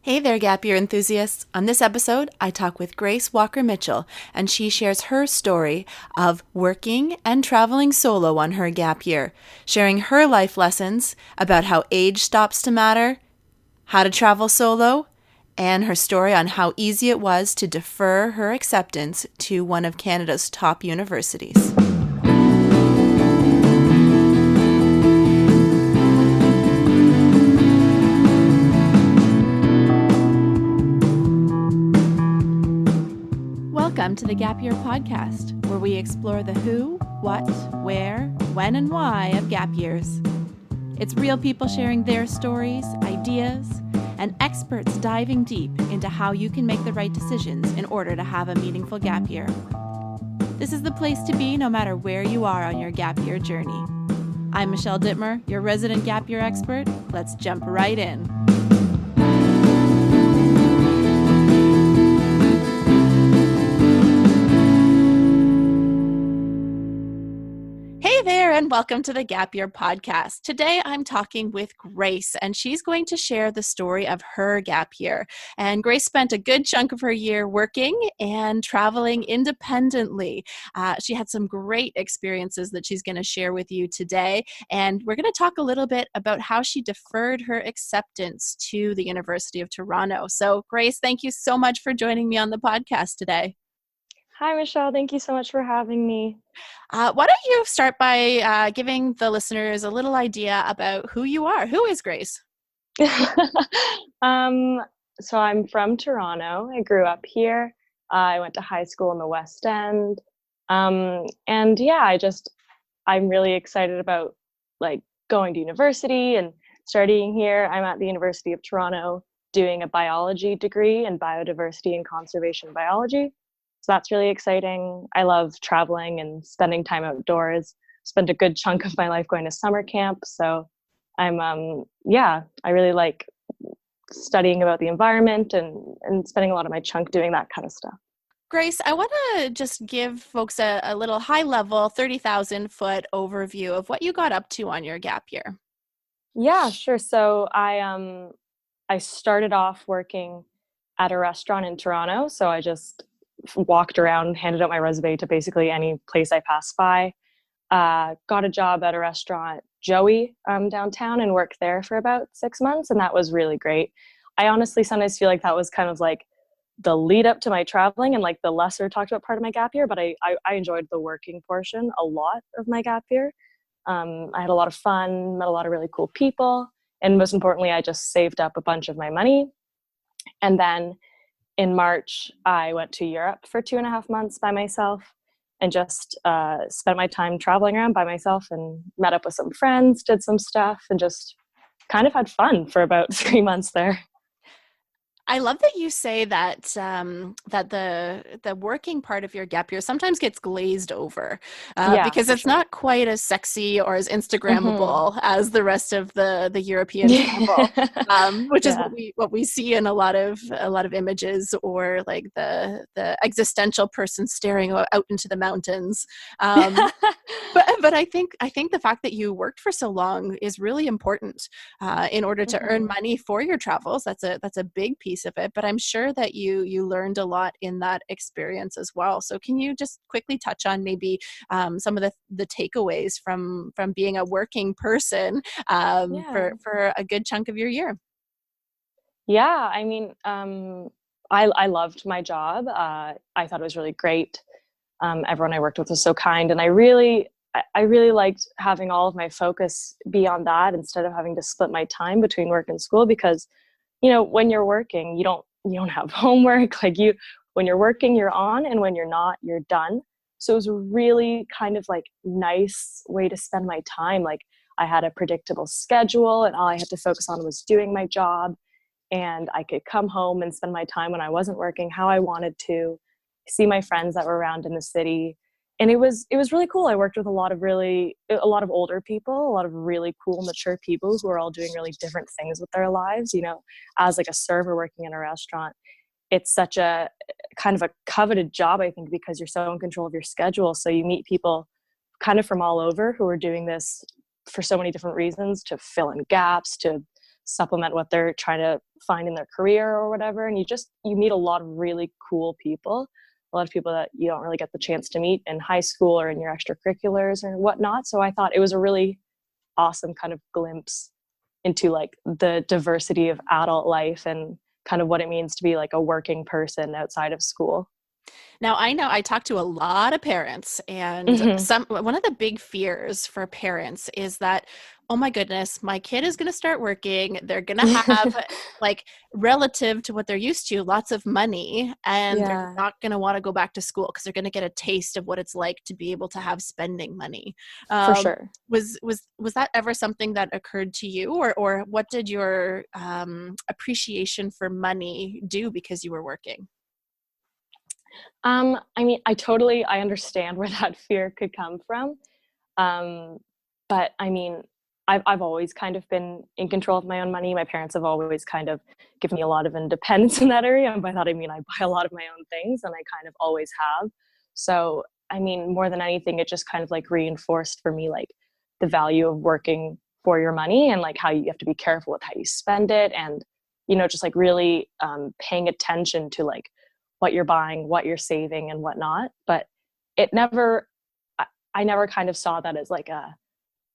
Hey there, Gap Year enthusiasts. On this episode, I talk with Grace Walker Mitchell, and she shares her story of working and traveling solo on her gap year, sharing her life lessons about how age stops to matter, how to travel solo, and her story on how easy it was to defer her acceptance to one of Canada's top universities. Welcome to the Gap Year podcast, where we explore the who, what, where, when, and why of gap years. It's real people sharing their stories, ideas, and experts diving deep into how you can make the right decisions in order to have a meaningful gap year. This is the place to be no matter where you are on your gap year journey. I'm Michelle Dittmer, your resident gap year expert. Let's jump right in. Hey there, and welcome to the Gap Year podcast. Today, I'm talking with Grace, and she's going to share the story of her gap year. And Grace spent a good chunk of her year working and traveling independently. She had some great experiences that she's going to share with you today. And we're going to talk a little bit about how she deferred her acceptance to the University of Toronto. So, Grace, thank you so much for joining me on the podcast today. Hi, Michelle. Thank you so much for having me. Why don't you start by giving the listeners a little idea about who you are? Who is Grace? So I'm from Toronto. I grew up here. I went to high school in the West End. And yeah, I'm really excited about going to university and studying here. I'm at the University of Toronto doing a biology degree in Biodiversity and Conservation biology. So that's really exciting. I love traveling and spending time outdoors. Spent a good chunk of my life going to summer camp. So I really like studying about the environment and spending a lot of my chunk doing that kind of stuff. Grace, I want to just give folks a little high level 30,000 foot overview of what you got up to on your gap year. Yeah, sure. So I started off working at a restaurant in Toronto. So I just walked around, handed out my resume to basically any place I passed by. Got a job at a restaurant, Joey, downtown, and worked there for about 6 months, and that was really great. I honestly sometimes feel like that was kind of like the lead up to my traveling and like the lesser talked about part of my gap year, but I enjoyed the working portion a lot of my gap year. I had a lot of fun, met a lot of really cool people, and most importantly, I just saved up a bunch of my money. And then in March, I went to Europe for 2.5 months by myself and just spent my time traveling around by myself and met up with some friends, did some stuff, and just kind of had fun for about 3 months there. I love that you say that that the working part of your gap year sometimes gets glazed over because it's not quite as sexy or as Instagrammable as the rest of the European travel, which is what we see in a lot of images, or like the existential person staring out into the mountains. But I think the fact that you worked for so long is really important in order to earn money for your travels. That's a big piece of it, but I'm sure that you learned a lot in that experience as well. So can you just quickly touch on maybe some of the takeaways from being a working person for a good chunk of your year? Yeah, I mean, I loved my job. I thought it was really great. Everyone I worked with was so kind, and I really liked having all of my focus be on that instead of having to split my time between work and school, because when you're working, you don't have homework. When you're working, you're on, and when you're not, you're done. So it was a really kind of like nice way to spend my time. Like, I had a predictable schedule, and all I had to focus on was doing my job, and I could come home and spend my time when I wasn't working how I wanted to, see my friends that were around in the city. And it was really cool. I worked with a lot of older people, a lot of really cool, mature people who are all doing really different things with their lives. As like a server working in a restaurant, it's such a kind of a coveted job, I think, because you're so in control of your schedule. So you meet people kind of from all over who are doing this for so many different reasons, to fill in gaps, to supplement what they're trying to find in their career or whatever. And you meet a lot of really cool people, a lot of people that you don't really get the chance to meet in high school or in your extracurriculars or whatnot. So I thought it was a really awesome kind of glimpse into like the diversity of adult life and kind of what it means to be like a working person outside of school. Now, I know I talk to a lot of parents, and one of the big fears for parents is that, oh my goodness, my kid is going to start working. They're going to have, like, relative to what they're used to, lots of money, and they're not going to want to go back to school because they're going to get a taste of what it's like to be able to have spending money. For sure. Was that ever something that occurred to you, or what did your appreciation for money do because you were working? I mean, I understand where that fear could come from. But I mean, I've always kind of been in control of my own money. My parents have always kind of given me a lot of independence in that area. And by that, I mean, I buy a lot of my own things, and I kind of always have. So, I mean, more than anything, it just kind of like reinforced for me, like the value of working for your money and like how you have to be careful with how you spend it. And, you know, just like really paying attention to like what you're buying, what you're saving and whatnot. But it never, I never kind of saw that as like a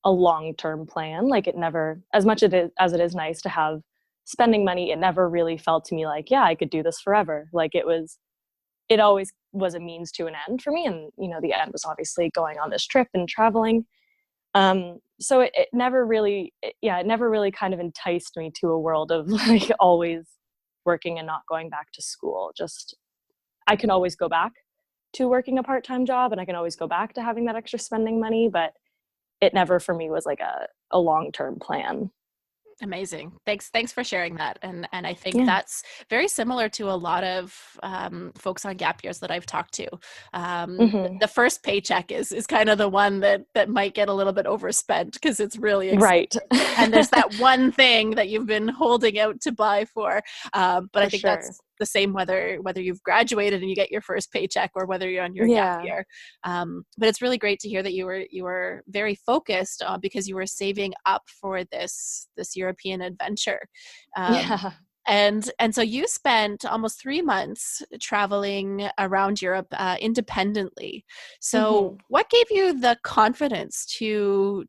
long-term plan. Like it never, as much as it is nice to have spending money, it never really felt to me like, yeah, I could do this forever. Like it always was a means to an end for me. And, you know, the end was obviously going on this trip and traveling. So it never really, it never really kind of enticed me to a world of like always working and not going back to school. Just, I can always go back to working a part-time job, and I can always go back to having that extra spending money, but it never for me was like a long-term plan. Amazing. Thanks for sharing that. And I think that's very similar to a lot of folks on gap years that I've talked to. The first paycheck is kind of the one that might get a little bit overspent because it's really expensive. Right. And there's that one thing that you've been holding out to buy for. But I think that's the same whether you've graduated and you get your first paycheck or whether you're on your gap year. But it's really great to hear that you were very focused because you were saving up for this European adventure. And so you spent almost 3 months traveling around Europe independently. So what gave you the confidence to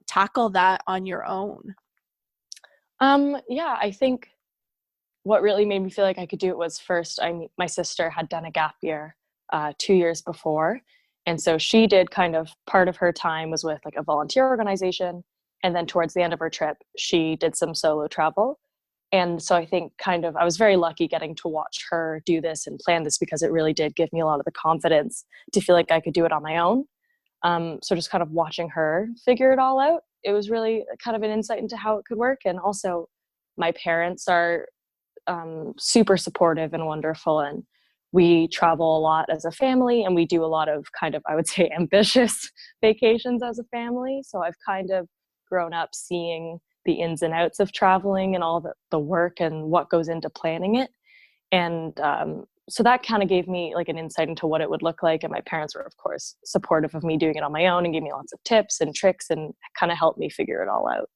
tackle that on your own? I think what really made me feel like I could do it was first, I mean, my sister had done a gap year 2 years before. And so she did kind of part of her time was with like a volunteer organization. And then towards the end of her trip, she did some solo travel. And so I think kind of, I was very lucky getting to watch her do this and plan this because it really did give me a lot of the confidence to feel like I could do it on my own. So just kind of watching her figure it all out, it was really kind of an insight into how it could work. And also my parents are super supportive and wonderful, and we travel a lot as a family, and we do a lot of kind of, I would say, ambitious vacations as a family. So I've kind of grown up seeing the ins and outs of traveling and all the work and what goes into planning it. And so that kind of gave me like an insight into what it would look like. And my parents were, of course, supportive of me doing it on my own and gave me lots of tips and tricks and kind of helped me figure it all out.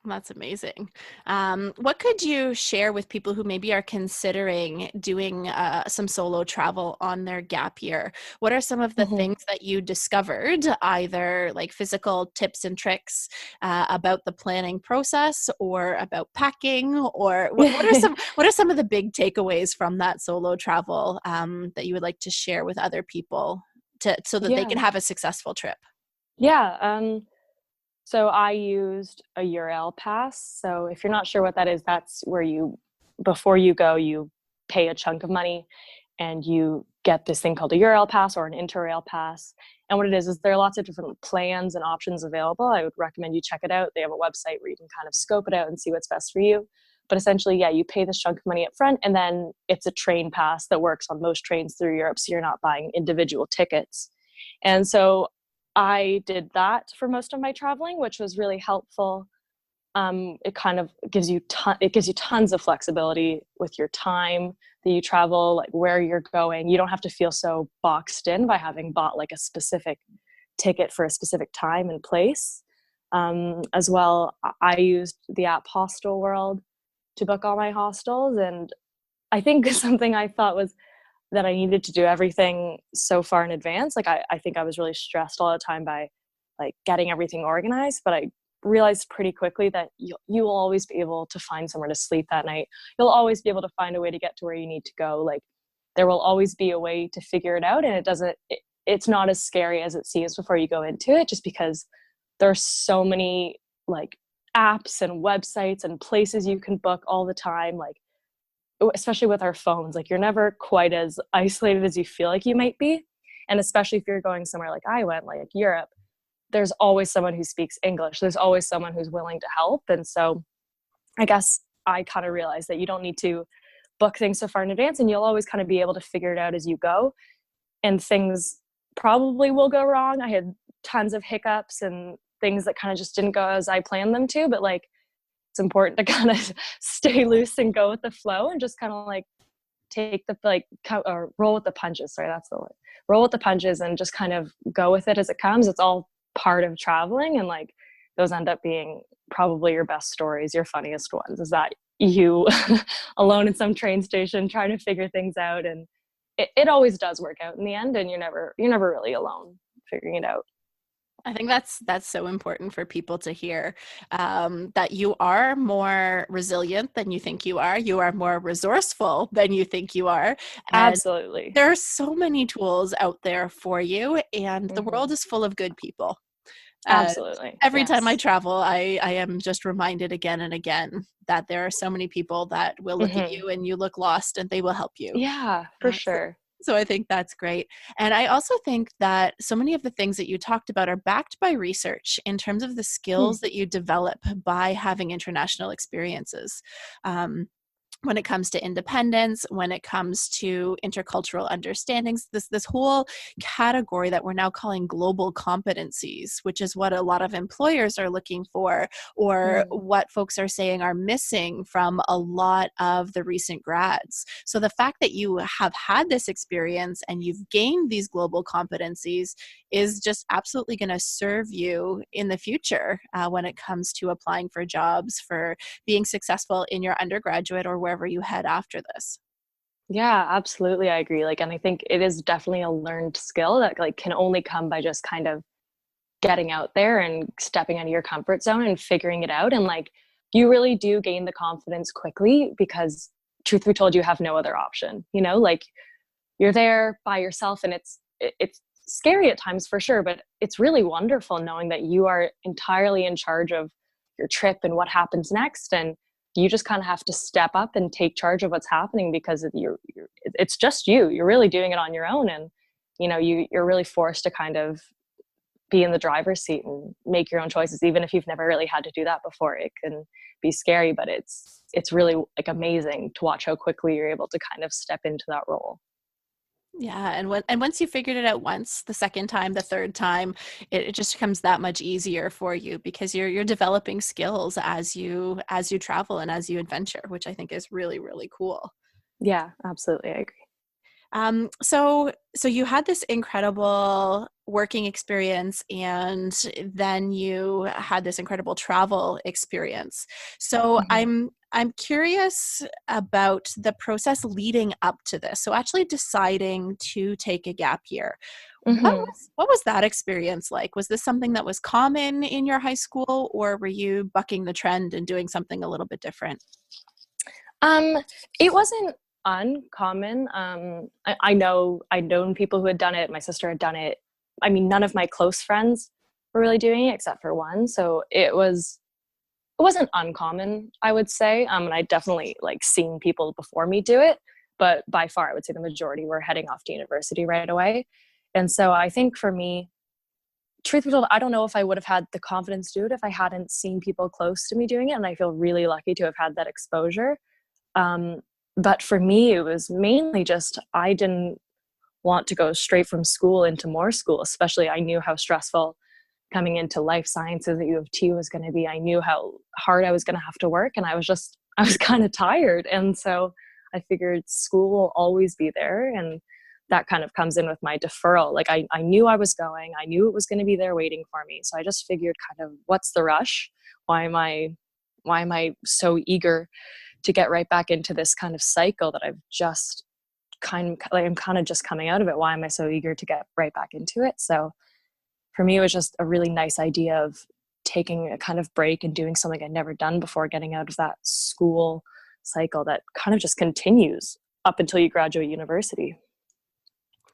That's amazing. What could you share with people who maybe are considering doing some solo travel on their gap year? What are some of the things that you discovered, either like physical tips and tricks about the planning process or about packing, or what are some of the big takeaways from that solo travel that you would like to share with other people so that they can have a successful trip? So I used a URL pass. So if you're not sure what that is, that's where before you go, you pay a chunk of money and you get this thing called a URL pass or an Interrail pass. And what it is there are lots of different plans and options available. I would recommend you check it out. They have a website where you can kind of scope it out and see what's best for you. But essentially, you pay this chunk of money up front, and then it's a train pass that works on most trains through Europe. So you're not buying individual tickets. And so I did that for most of my traveling, which was really helpful. It kind of gives you tons of flexibility with your time that you travel, like where you're going. You don't have to feel so boxed in by having bought like a specific ticket for a specific time and place. As well, I used the app Hostel World to book all my hostels. And I think something I thought was that I needed to do everything so far in advance. Like I think I was really stressed all the time by like getting everything organized, but I realized pretty quickly that you will always be able to find somewhere to sleep that night. You'll always be able to find a way to get to where you need to go. Like there will always be a way to figure it out, and it's not as scary as it seems before you go into it, just because there's so many like apps and websites and places you can book all the time. Like especially with our phones, like you're never quite as isolated as you feel like you might be. And especially if you're going somewhere like I went, like Europe, there's always someone who speaks English. There's always someone who's willing to help. And so I guess I kind of realized that you don't need to book things so far in advance, and you'll always kind of be able to figure it out as you go. And things probably will go wrong. I had tons of hiccups and things that kind of just didn't go as I planned them to, but like it's important to kind of stay loose and go with the flow and just kind of like take the like or roll with the punches. Sorry, that's the word. Roll with the punches and just kind of go with it as it comes. It's all part of traveling, and like those end up being probably your best stories, your funniest ones, is that you alone in some train station trying to figure things out. And it always does work out in the end, and you're never really alone figuring it out. I think that's so important for people to hear, that you are more resilient than you think you are. You are more resourceful than you think you are. And absolutely. there are so many tools out there for you, and the world is full of good people. Absolutely. Every time I travel, I am just reminded again and again that there are so many people that will look at you and you look lost and they will help you. Yeah, for sure. So I think that's great. And I also think that so many of the things that you talked about are backed by research in terms of the skills that you develop by having international experiences. When it comes to independence, when it comes to intercultural understandings, this whole category that we're now calling global competencies, which is what a lot of employers are looking for, or what folks are saying are missing from a lot of the recent grads. So the fact that you have had this experience and you've gained these global competencies is just absolutely going to serve you in the future when it comes to applying for jobs, for being successful in your undergraduate or wherever you head after this. Yeah, absolutely. I agree. Like, and I think it is definitely a learned skill that like can only come by just kind of getting out there and stepping out of your comfort zone and figuring it out. And like, you really do gain the confidence quickly because truth be told, you have no other option, you know, like you're there by yourself, and it's scary at times for sure, but it's really wonderful knowing that you are entirely in charge of your trip and what happens next. And you just kind of have to step up and take charge of what's happening because it's just you're really doing it on your own. And, you know, you're really forced to kind of be in the driver's seat and make your own choices. Even if you've never really had to do that before, it can be scary, but it's really like amazing to watch how quickly you're able to kind of step into that role. Yeah, and once you figured it out once, the second time, the third time, it just becomes that much easier for you because you're developing skills as you travel and as you adventure, which I think is really, really cool. Yeah, absolutely. I agree. So you had this incredible working experience, and then you had this incredible travel experience. So I'm curious about the process leading up to this. So actually deciding to take a gap year. What was that experience like? Was this something that was common in your high school, or were you bucking the trend and doing something a little bit different? It wasn't uncommon. I'd known people who had done it. My sister had done it. I mean, none of my close friends were really doing it except for one. So it wasn't uncommon, I would say. And I definitely like seen people before me do it, but by far I would say the majority were heading off to university right away. And so I think for me, truth be told, I don't know if I would have had the confidence to do it if I hadn't seen people close to me doing it. And I feel really lucky to have had that exposure. But for me, it was mainly just, I didn't want to go straight from school into more school, especially I knew how stressful coming into life sciences at U of T was going to be. I knew how hard I was going to have to work, and I was kind of tired. And so I figured school will always be there. And that kind of comes in with my deferral. Like I knew I was going, I knew it was going to be there waiting for me. So I just figured kind of, what's the rush? Why am I so eager to get right back into this kind of cycle that I've just I'm kind of just coming out of it? Why am I so eager to get right back into it? So for me, it was just a really nice idea of taking a kind of break and doing something I'd never done before, getting out of that school cycle that kind of just continues up until you graduate university.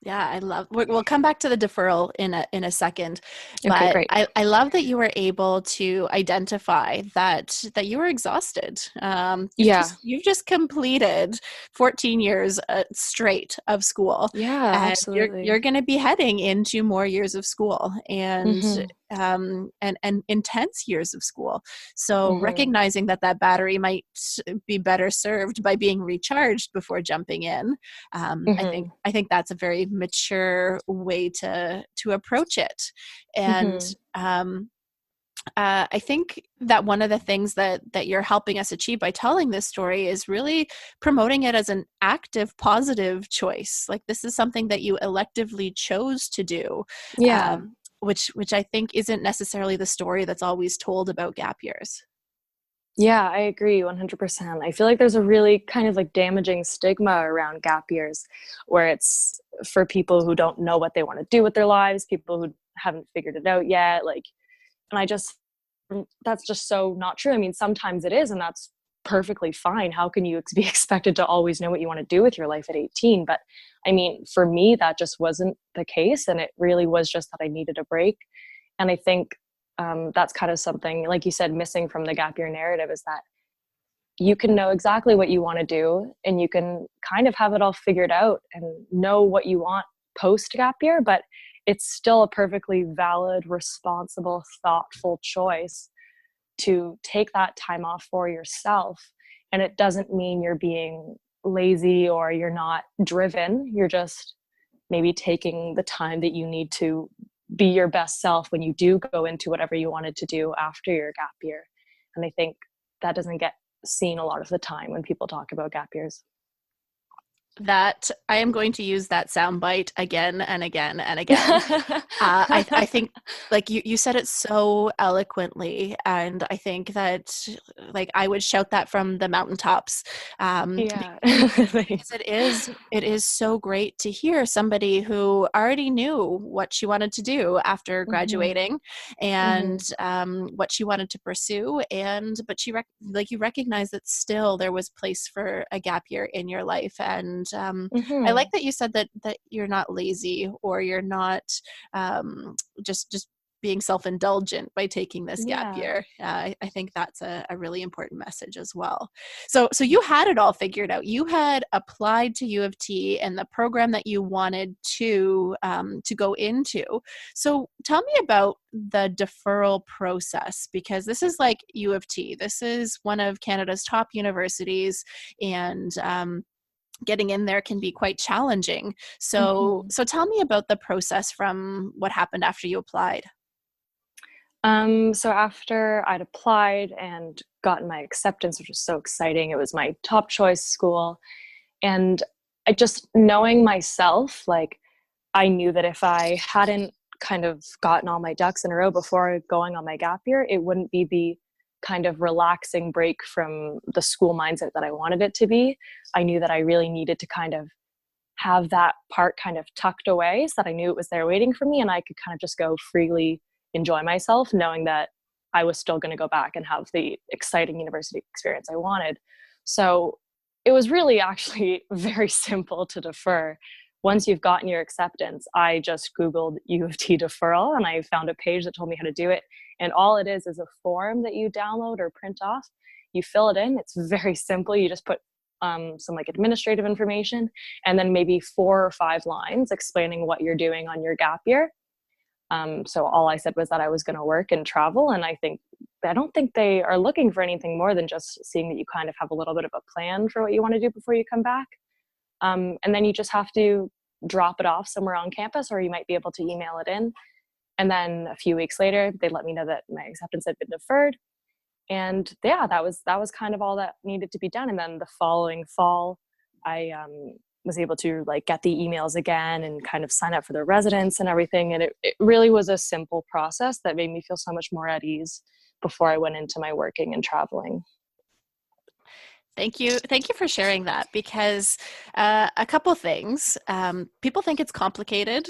Yeah, we'll come back to the deferral in a second, Okay, but great. I love that you were able to identify that you were exhausted. Yeah. You've just completed 14 years straight of school, Yeah, and you're absolutely. going to be heading into more years of school, Mm-hmm. and intense years of school. So Mm-hmm. recognizing that battery might be better served by being recharged before jumping in, Mm-hmm. I think that's a very mature way to approach it. And Mm-hmm. I think that one of the things that you're helping us achieve by telling this story is really promoting it as an active, positive choice. Like, this is something that you electively chose to do, Yeah. which I think isn't necessarily the story that's always told about gap years. Yeah, I agree 100%. I feel like there's a really kind of like damaging stigma around gap years where it's for people who don't know what they want to do with their lives, people who haven't figured it out yet. Like, and that's just so not true. I mean, sometimes it is, and that's perfectly fine. How can you be expected to always know what you want to do with your life at 18? But I mean, for me, that just wasn't the case. And it really was just that I needed a break. And I think that's kind of something, like you said, missing from the gap year narrative is that you can know exactly what you want to do and you can kind of have it all figured out and know what you want post gap year, but it's still a perfectly valid, responsible, thoughtful choice to take that time off for yourself. And it doesn't mean you're being lazy or you're not driven. You're just maybe taking the time that you need to be your best self when you do go into whatever you wanted to do after your gap year. And I think that doesn't get seen a lot of the time when people talk about gap years. That I am going to use that soundbite again and again and again. I think, like you said it so eloquently, and I think that, like, I would shout that from the mountaintops, Yeah. because it is so great to hear somebody who already knew what she wanted to do after Mm-hmm. graduating, and Mm-hmm. what she wanted to pursue, and but like, you recognize that still there was place for a gap year in your life. And I like Mm-hmm. that you said that you're not lazy, or you're not just being self-indulgent by taking this gap Yeah. year. I think that's a really important message as well. So you had it all figured out. You had applied to U of T and the program that you wanted to go into. So tell me about the deferral process, because this is like U of T. This is one of Canada's top universities, and getting in there can be quite challenging. Mm-hmm. So tell me about the process from what happened after you applied. So after I'd applied and gotten my acceptance, which was so exciting, it was my top choice school. And I just, knowing myself, like, I knew that if I hadn't kind of gotten all my ducks in a row before going on my gap year, it wouldn't be the kind of relaxing break from the school mindset that I wanted it to be. I knew that I really needed to kind of have that part kind of tucked away so that I knew it was there waiting for me and I could kind of just go freely enjoy myself, knowing that I was still going to go back and have the exciting university experience I wanted. So it was really actually very simple to defer. Once you've gotten your acceptance, I just Googled U of T deferral and I found a page that told me how to do it. And all it is a form that you download or print off. You fill it in. It's very simple. You just put some like administrative information and then maybe 4 or 5 lines explaining what you're doing on your gap year. So all I said was that I was going to work and travel. And I don't think they are looking for anything more than just seeing that you kind of have a little bit of a plan for what you want to do before you come back. And then you just have to drop it off somewhere on campus, or you might be able to email it in. And then a few weeks later, they let me know that my acceptance had been deferred. And yeah, that was kind of all that needed to be done. And then the following fall, I was able to like get the emails again and kind of sign up for their residence and everything. And it really was a simple process that made me feel so much more at ease before I went into my working and traveling. Thank you. Thank you for sharing that, because a couple things. People think it's complicated.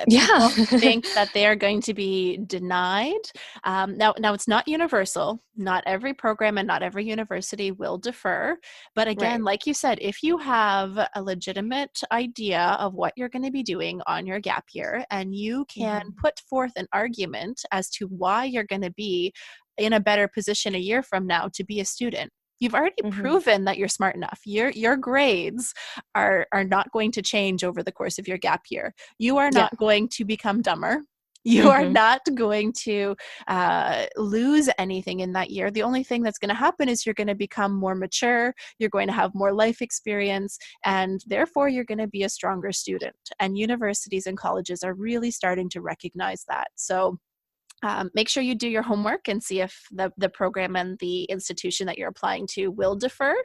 Yeah. People think that they are going to be denied. Now it's not universal. Not every program and not every university will defer. But again, Right. like you said, if you have a legitimate idea of what you're going to be doing on your gap year, and you can put forth an argument as to why you're going to be in a better position a year from now to be a student, you've already proven that you're smart enough. Your grades are not going to change over the course of your gap year. You are not going to become dumber. You are not going to lose anything in that year. The only thing that's going to happen is you're going to become more mature. You're going to have more life experience, and therefore you're going to be a stronger student. And universities and colleges are really starting to recognize that. So make sure you do your homework and see if the program and the institution that you're applying to will defer.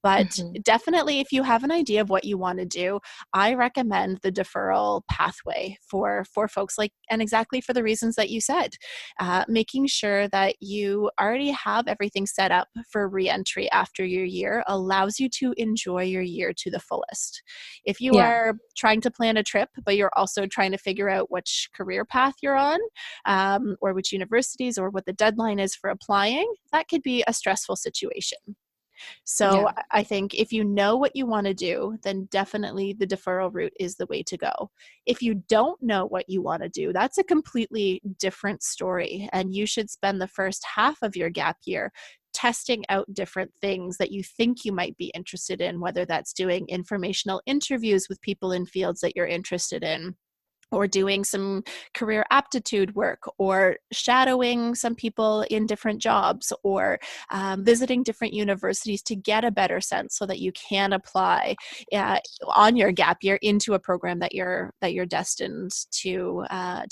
But definitely, if you have an idea of what you want to do, I recommend the deferral pathway for folks, like, and exactly for the reasons that you said. Making sure that you already have everything set up for reentry after your year allows you to enjoy your year to the fullest. If you are trying to plan a trip, but you're also trying to figure out which career path you're on, or which universities, or what the deadline is for applying, that could be a stressful situation. So I think if you know what you want to do, then definitely the deferral route is the way to go. If you don't know what you want to do, that's a completely different story. And you should spend the first half of your gap year testing out different things that you think you might be interested in, whether that's doing informational interviews with people in fields that you're interested in, or doing some career aptitude work, or shadowing some people in different jobs, or visiting different universities to get a better sense so that you can apply on your gap year into a program that you're destined to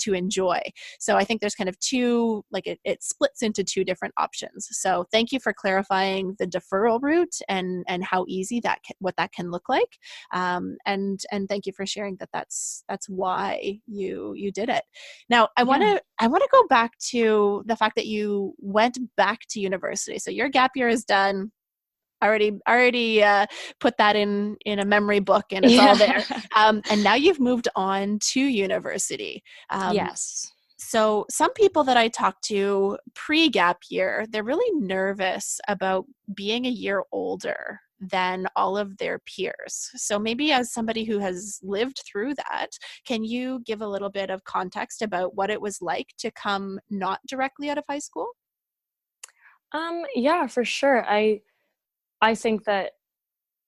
enjoy. So I think there's kind of two, like it splits into two different options. So thank you for clarifying the deferral route and how easy what that can look like. And thank you for sharing that's why you did it. Now I want to go back to the fact that you went back to university. So your gap year is done. Already put that in a memory book, and it's all there. And now you've moved on to university. Yes. So some people that I talk to pre-gap year, they're really nervous about being a year older than all of their peers. So maybe as somebody who has lived through that, can you give a little bit of context about what it was like to come not directly out of high school? Yeah, for sure. I think that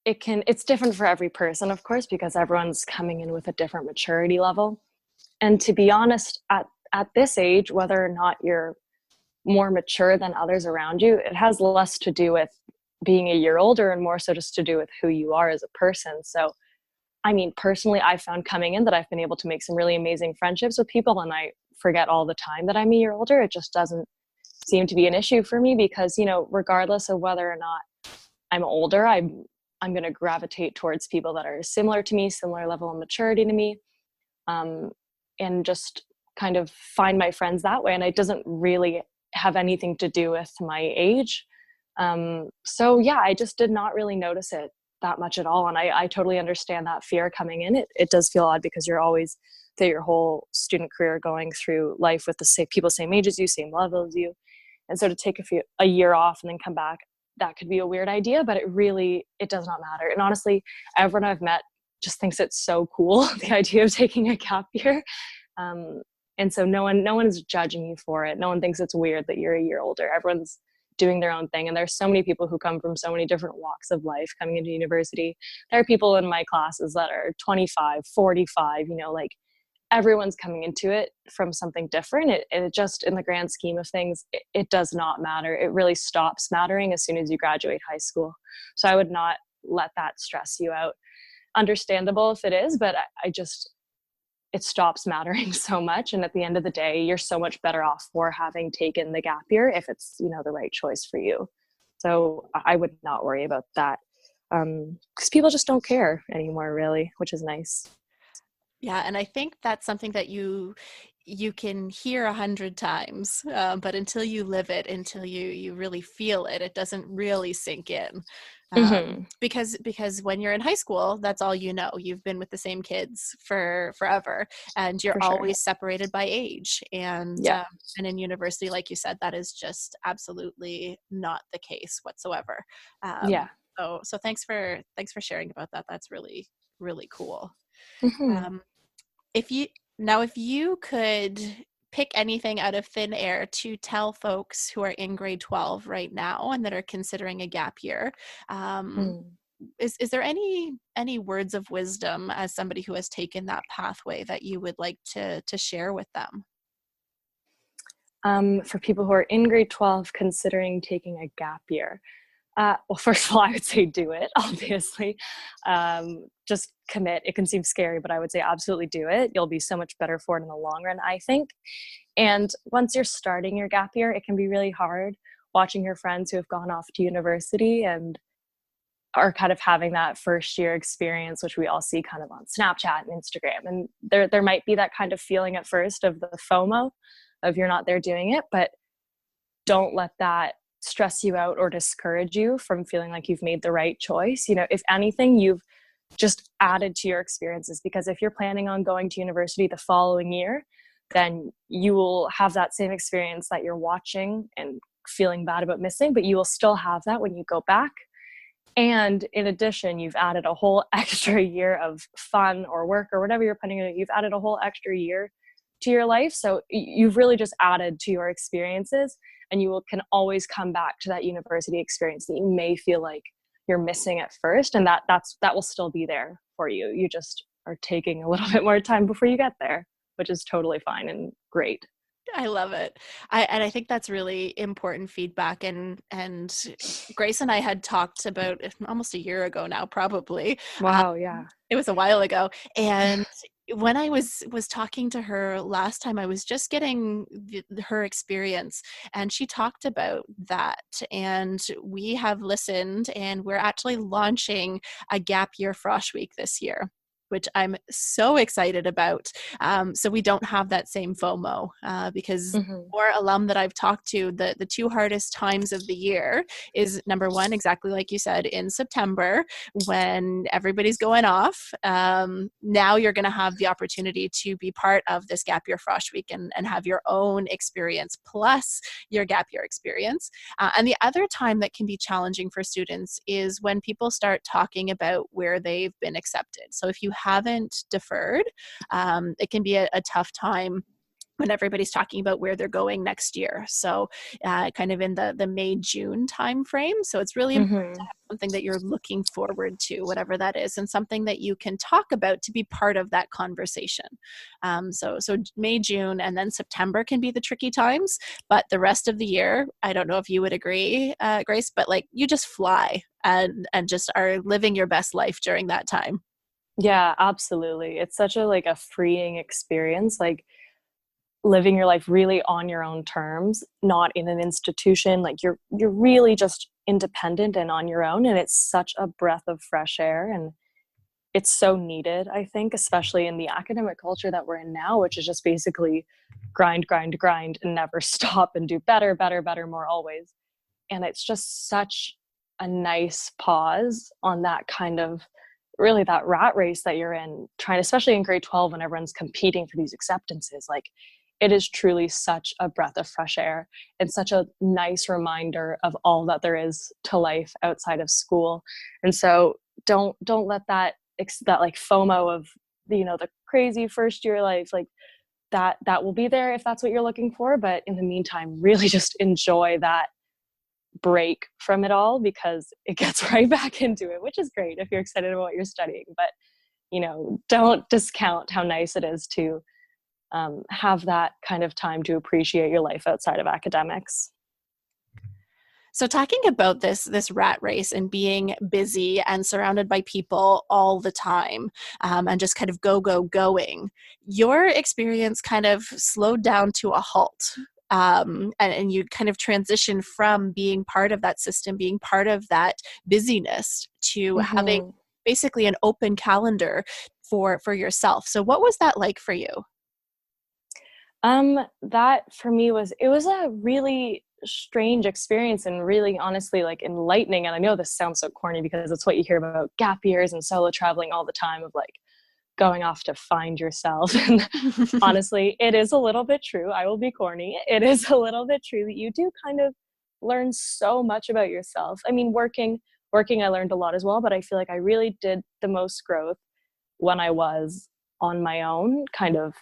it's different for every person, of course, because everyone's coming in with a different maturity level. And to be honest, at this age, whether or not you're more mature than others around you, it has less to do with being a year older and more so just to do with who you are as a person. So, I mean, personally, I found coming in that I've been able to make some really amazing friendships with people, and I forget all the time that I'm a year older. It just doesn't seem to be an issue for me because, regardless of whether or not I'm older, I'm going to gravitate towards people that are similar to me, similar level of maturity to me, and just kind of find my friends that way. And it doesn't really have anything to do with my age. So yeah, I just did not really notice it that much at all. And I totally understand that fear coming in. It does feel odd because you're always through your whole student career going through life with the same people, same age as you, same level as you. And so to take a year off and then come back, that could be a weird idea, but it does not matter. And honestly, everyone I've met just thinks it's so cool, the idea of taking a gap year. And so no one is judging you for it. No one thinks it's weird that you're a year older. Everyone's doing their own thing. And there's so many people who come from so many different walks of life coming into university. There are people in my classes that are 25, 45, like everyone's coming into it from something different. It just, in the grand scheme of things, it does not matter. It really stops mattering as soon as you graduate high school. So I would not let that stress you out. Understandable if it is, but it stops mattering so much. And at the end of the day, you're so much better off for having taken the gap year if it's, the right choice for you. So I would not worry about that. because people just don't care anymore, really, which is nice. Yeah, and I think that's something that you can hear 100 times, but until you live it, until you really feel it, it doesn't really sink in. Because when you're in high school, that's all you know. You've been with the same kids for forever, and you're For sure. always separated by age. And Yeah. And in university, like you said, that is just absolutely not the case whatsoever. Yeah. So thanks for sharing about that. That's really, really cool. Mm-hmm. Um, if you could pick anything out of thin air to tell folks who are in grade 12 right now and that are considering a gap year, is there any words of wisdom as somebody who has taken that pathway that you would like to share with them? For people who are in grade 12 considering taking a gap year, well, first of all, I would say do it, obviously. Just commit. It can seem scary, but I would say absolutely do it. You'll be so much better for it in the long run, I think. And once you're starting your gap year, it can be really hard watching your friends who have gone off to university and are kind of having that first year experience, which we all see kind of on Snapchat and Instagram. And there might be that kind of feeling at first of the FOMO of you're not there doing it, but don't let that stress you out or discourage you from feeling like you've made the right choice. If anything, you've just added to your experiences, because if you're planning on going to university the following year, then you will have that same experience that you're watching and feeling bad about missing, but you will still have that when you go back. And in addition, you've added a whole extra year of fun or work or whatever you're putting in it. You've added a whole extra year to your life. So you've really just added to your experiences, and you can always come back to that university experience that you may feel like you're missing at first. And that will still be there for you. You just are taking a little bit more time before you get there, which is totally fine and great. I love it. I think that's really important feedback. And Grace and I had talked about it almost a year ago now, probably. Wow. Yeah. It was a while ago. And when I was talking to her last time, I was just getting her experience, and she talked about that. And we have listened, and we're actually launching a gap year frosh week this year, which I'm so excited about. So we don't have that same FOMO, because more alum that I've talked to, the two hardest times of the year is, number one, exactly like you said, in September when everybody's going off. Now you're going to have the opportunity to be part of this gap year frosh week and have your own experience plus your gap year experience. And the other time that can be challenging for students is when people start talking about where they've been accepted. So if you haven't deferred, it can be a tough time when everybody's talking about where they're going next year. So kind of in the May-June timeframe. So it's really important to have something that you're looking forward to, whatever that is, and something that you can talk about to be part of that conversation. So May, June, and then September can be the tricky times, but the rest of the year, I don't know if you would agree, Grace, but like you just fly and just are living your best life during that time. Yeah, absolutely. It's such a freeing experience, like living your life really on your own terms, not in an institution. Like you're really just independent and on your own. And it's such a breath of fresh air. And it's so needed, I think, especially in the academic culture that we're in now, which is just basically grind, grind, grind, and never stop and do better, better, better, more always. And it's just such a nice pause on that kind of really that rat race that you're in, trying, especially in grade 12 when everyone's competing for these acceptances. Like it is truly such a breath of fresh air and such a nice reminder of all that there is to life outside of school. And so don't let that like FOMO of the crazy first year life, like that will be there if that's what you're looking for. But in the meantime, really just enjoy that break from it all, because it gets right back into it, which is great if you're excited about what you're studying. But don't discount how nice it is to have that kind of time to appreciate your life outside of academics. So talking about this rat race and being busy and surrounded by people all the time, and just kind of going, your experience kind of slowed down to a halt and you kind of transition from being part of that system, being part of that busyness, to having basically an open calendar for yourself. So what was that like for you? That for me it was a really strange experience, and really honestly like enlightening. And I know this sounds so corny because it's what you hear about gap years and solo traveling all the time, of like going off to find yourself. And honestly, it is a little bit true. I will be corny. It is a little bit true that you do kind of learn so much about yourself. I mean, working, I learned a lot as well, but I feel like I really did the most growth when I was on my own, kind of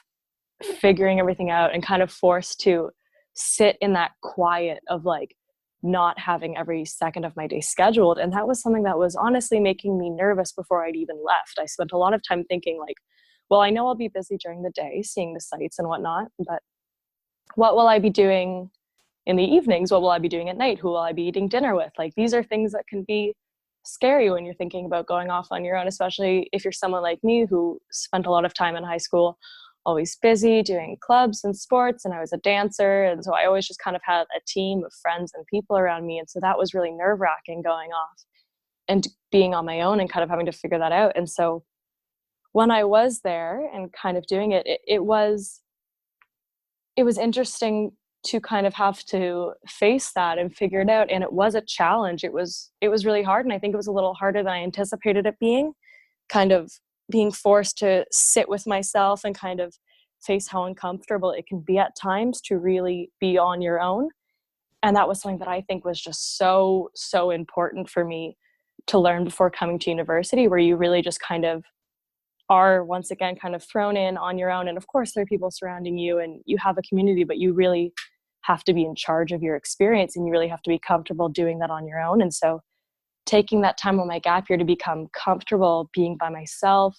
figuring everything out and kind of forced to sit in that quiet of like not having every second of my day scheduled. And that was something that was honestly making me nervous before I'd even left. I spent a lot of time thinking like, well, I know I'll be busy during the day seeing the sights and whatnot, but what will I be doing in the evenings? What will I be doing at night? Who will I be eating dinner with? Like, these are things that can be scary when you're thinking about going off on your own, especially if you're someone like me who spent a lot of time in high school always busy doing clubs and sports, and I was a dancer, and so I always just kind of had a team of friends and people around me. And so that was really nerve-wracking, going off and being on my own and kind of having to figure that out. And so when I was there and kind of doing it, it was interesting to kind of have to face that and figure it out. And it was a challenge. It was really hard, and I think it was a little harder than I anticipated it being, kind of being forced to sit with myself and kind of face how uncomfortable it can be at times to really be on your own. And that was something that I think was just so, so important for me to learn before coming to university, where you really just kind of are once again kind of thrown in on your own. And of course there are people surrounding you and you have a community, but you really have to be in charge of your experience, and you really have to be comfortable doing that on your own. And so taking that time on my gap year to become comfortable being by myself,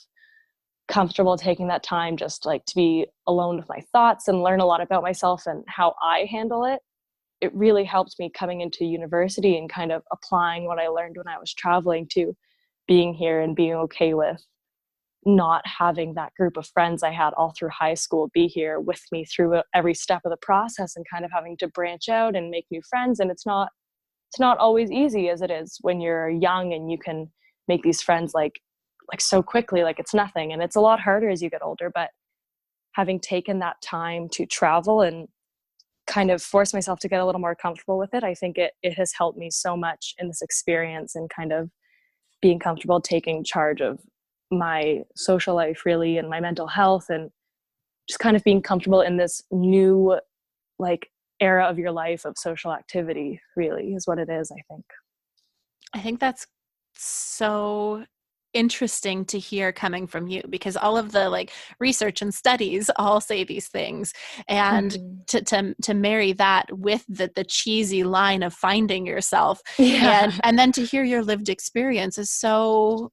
comfortable taking that time just like to be alone with my thoughts and learn a lot about myself and how I handle it, it really helped me coming into university and kind of applying what I learned when I was traveling to being here, and being okay with not having that group of friends I had all through high school be here with me through every step of the process, and kind of having to branch out and make new friends. And it's not always easy as it is when you're young and you can make these friends like so quickly, like it's nothing. And it's a lot harder as you get older. But having taken that time to travel and kind of force myself to get a little more comfortable with it, I think it has helped me so much in this experience, and kind of being comfortable taking charge of my social life really, and my mental health, and just kind of being comfortable in this new like era of your life of social activity, really is what it is, I think. I think that's so interesting to hear coming from you, because all of the like research and studies all say these things, and to marry that with the cheesy line of finding yourself, and then to hear your lived experience is so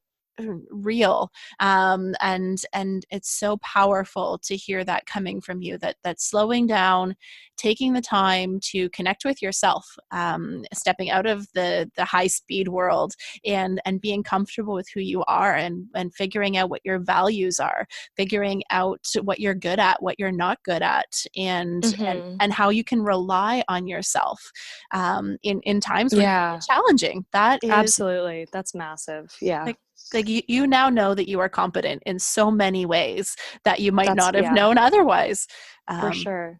real, and it's so powerful to hear that coming from you, that slowing down, taking the time to connect with yourself, stepping out of the high speed world, and being comfortable with who you are, and figuring out what your values are, figuring out what you're good at, what you're not good at, and how you can rely on yourself in times when it's challenging. That is absolutely, that's massive. Like you now know that you are competent in so many ways that you might not have known otherwise. For sure.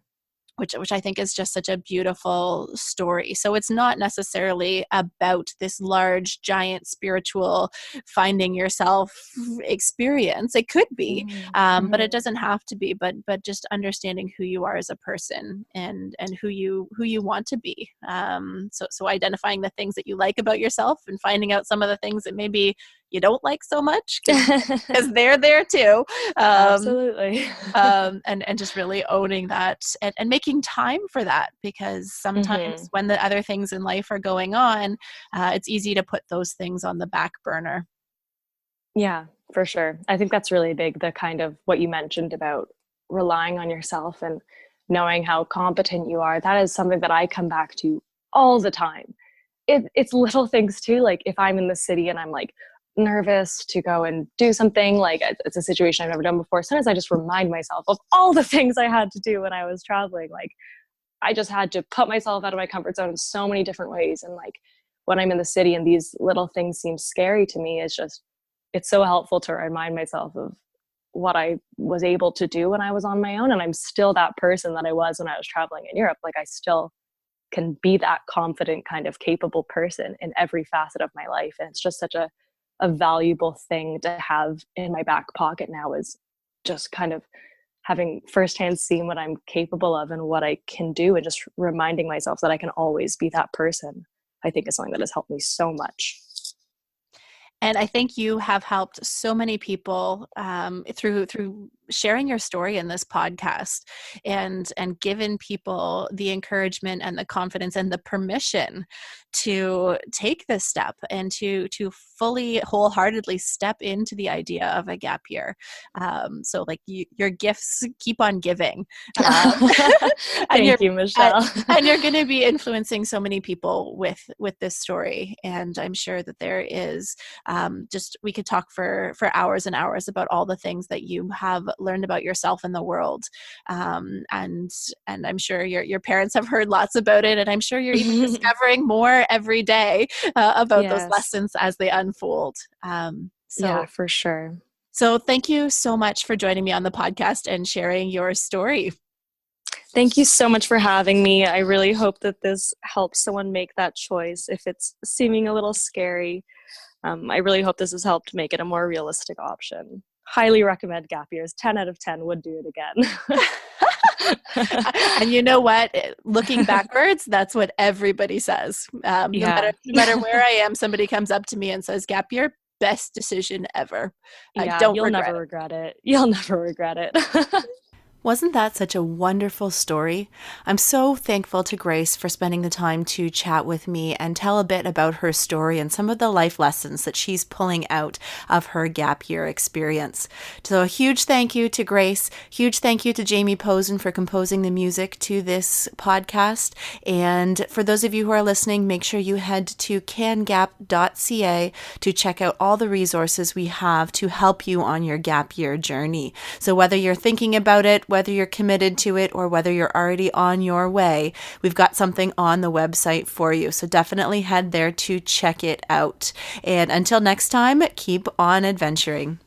Which I think is just such a beautiful story. So it's not necessarily about this large, giant spiritual finding yourself experience. It could be, but it doesn't have to be. But just understanding who you are as a person, and who you want to be. So identifying the things that you like about yourself, and finding out some of the things that maybe you don't like so much, because they're there too. Absolutely. And just really owning that, and making time for that, because sometimes when the other things in life are going on, it's easy to put those things on the back burner. Yeah, for sure. I think that's really big, the kind of what you mentioned about relying on yourself and knowing how competent you are. That is something that I come back to all the time. It's little things too, like if I'm in the city and I'm like nervous to go and do something, like it's a situation I've never done before, sometimes I just remind myself of all the things I had to do when I was traveling. Like I just had to put myself out of my comfort zone in so many different ways. And like when I'm in the city and these little things seem scary to me, it's so helpful to remind myself of what I was able to do when I was on my own. And I'm still that person that I was when I was traveling in Europe. Like I still can be that confident, kind of capable person in every facet of my life. And it's just such a valuable thing to have in my back pocket now, is just kind of having firsthand seen what I'm capable of and what I can do, and just reminding myself that I can always be that person, I think is something that has helped me so much. And I think you have helped so many people through sharing your story in this podcast, and given people the encouragement and the confidence and the permission to take this step and to fully wholeheartedly step into the idea of a gap year. So like your gifts keep on giving. Thank you, Michelle. And you're going to be influencing so many people with this story. And I'm sure that there is we could talk for hours and hours about all the things that you have learned about yourself and the world. And I'm sure your parents have heard lots about it. And I'm sure you're even discovering more every day about those lessons as they unfold. Yeah, for sure. So thank you so much for joining me on the podcast and sharing your story. Thank you so much for having me. I really hope that this helps someone make that choice if it's seeming a little scary. I really hope this has helped make it a more realistic option. Highly recommend gap years. 10 out of 10 would do it again. And you know what? Looking backwards, that's what everybody says. No matter where I am, somebody comes up to me and says, gap year, best decision ever. You'll never regret it. You'll never regret it. Wasn't that such a wonderful story? I'm so thankful to Grace for spending the time to chat with me and tell a bit about her story and some of the life lessons that she's pulling out of her gap year experience. So a huge thank you to Grace. Huge thank you to Jamie Posen for composing the music to this podcast. And for those of you who are listening, make sure you head to cangap.ca to check out all the resources we have to help you on your gap year journey. So whether you're thinking about it, whether you're committed to it, or whether you're already on your way, we've got something on the website for you. So definitely head there to check it out. And until next time, keep on adventuring.